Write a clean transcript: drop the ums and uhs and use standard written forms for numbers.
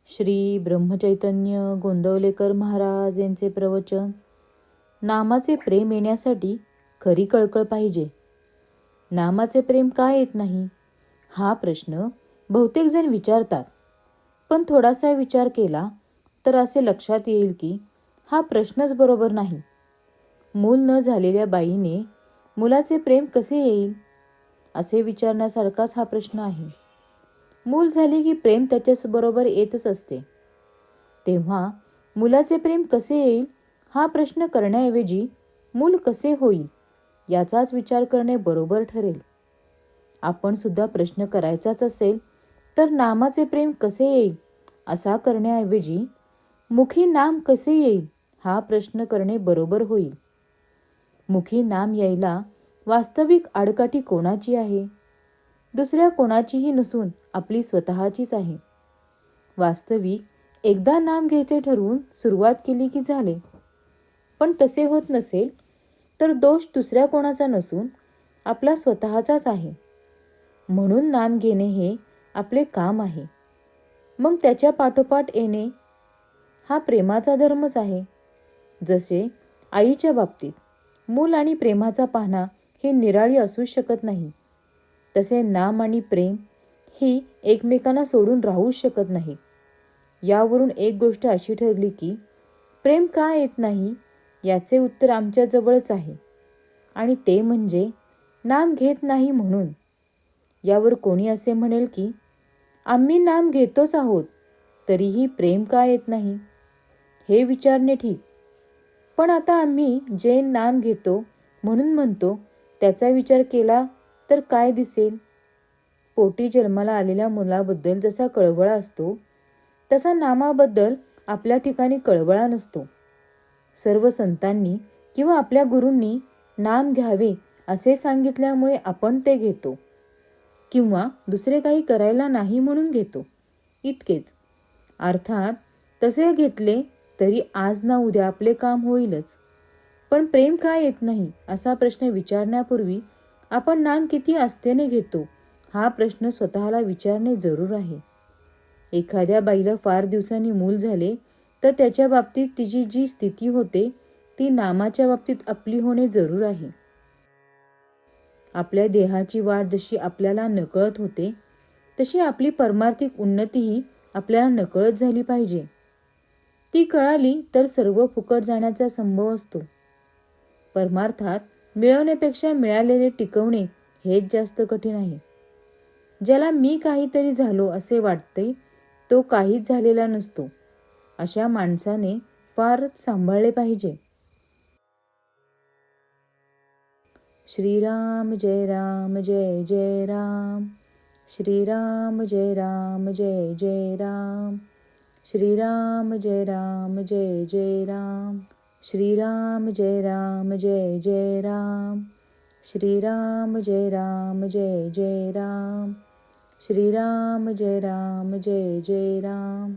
श्री ब्रह्मचैतन्य गोंदवलेकर महाराज यांचे प्रवचन. नामाचे प्रेम येण्यासाठी खरी कळकळ पाहिजे. नामाचे प्रेम का येत नाही हा प्रश्न बहुतेक जण विचारतात. पण थोडासा विचार केला तर असे लक्षात येईल की हा प्रश्नच बरोबर नाही. मूल न झालेल्या बाईने मुलाचे प्रेम कसे येईल असे विचारण्यासारखाच हा प्रश्न आहे. मूल झाले की प्रेम त्याच्याबरोबर येतच असते. तेव्हा मुलाचे प्रेम कसे येईल हा प्रश्न करण्याऐवजी मूल कसे होईल याचाच विचार करणे बरोबर ठरेल. आपण सुद्धा प्रश्न करायचाच असेल तर नामाचे प्रेम कसे येईल असा करण्याऐवजी मुखी नाम कसे येईल हा प्रश्न करणे बरोबर होईल. मुखी नाम यायला वास्तविक आडकाठी कोणाची आहे? दुसऱ्या कोणाचीही नसून आपली स्वतःचीच आहे. वास्तविक एकदा नाम घ्यायचे ठरवून सुरुवात केली की झाले. पण तसे होत नसेल तर दोष दुसऱ्या कोणाचा नसून आपला स्वतःचाच आहे. म्हणून नाम घेणे हे आपले काम आहे. मग त्याच्या पाठोपाठ येणे हा प्रेमाचा धर्मच आहे. जसे आईच्या बाबतीत मूल आणि प्रेमाचा पाहणा ही निराळी असू शकत नाही, तसे नाम आणि प्रेम ही एकमेकांना सोडून राहूच शकत नाही. यावरून एक गोष्ट अशी ठरली की प्रेम का येत नाही याचे उत्तर आमच्या जवळच आहे, आणि ते म्हणजे नाम घेत नाही म्हणून. यावर कोणी असे म्हणेल की आम्ही नाम घेतोच आहोत तरीही प्रेम का येत नाही. हे विचारणे ठीक. पण आता आम्ही जे नाम घेतो म्हणून म्हणतो त्याचा विचार केला तर काय दिसेल? पोटी जन्माला आलेल्या मुलाबद्दल जसा कळवळा असतो तसा नामाबद्दल आपल्या ठिकाणी कळवळा नसतो. सर्व संतांनी किंवा आपल्या गुरूंनी नाम घ्यावे असे सांगितल्यामुळे आपण ते घेतो, किंवा दुसरे काही करायला नाही म्हणून घेतो, इतकेच. अर्थात तसे घेतले तरी आज ना उद्या आपले काम होईलच. पण प्रेम का येत नाही असा प्रश्न विचारण्यापूर्वी आपण नाम किती आस्थेने घेतो हा प्रश्न स्वतःला विचारणे जरूर आहे. एखाद्या बाईला फार दिवसांनी मूल झाले तर त्याच्या बाबतीत तिची जी स्थिती होते ती नामाच्या बाबतीत आपली होणे जरूर आहे. आपल्या देहाची वाढ जशी आपल्याला नकळत होते तशी आपली परमार्थिक उन्नतीही आपल्याला नकळत झाली पाहिजे. ती कळाली तर सर्व फुकट जाण्याचा संभव असतो. परमार्थात मिळवण्यापेक्षा मिळालेले टिकवणे हेच जास्त कठीण आहे. ज्याला मी काहीतरी झालो असे वाटते तो काहीच झालेला नसतो. अशा माणसाने फारच सांभाळले पाहिजे. श्रीराम जय राम जय जय राम. श्रीराम जय राम जय जय राम. श्रीराम जय राम जय जय राम. श्रीराम जय राम जय जय राम. श्रीराम जय राम जय जय राम. श्रीराम जय राम जय जय राम.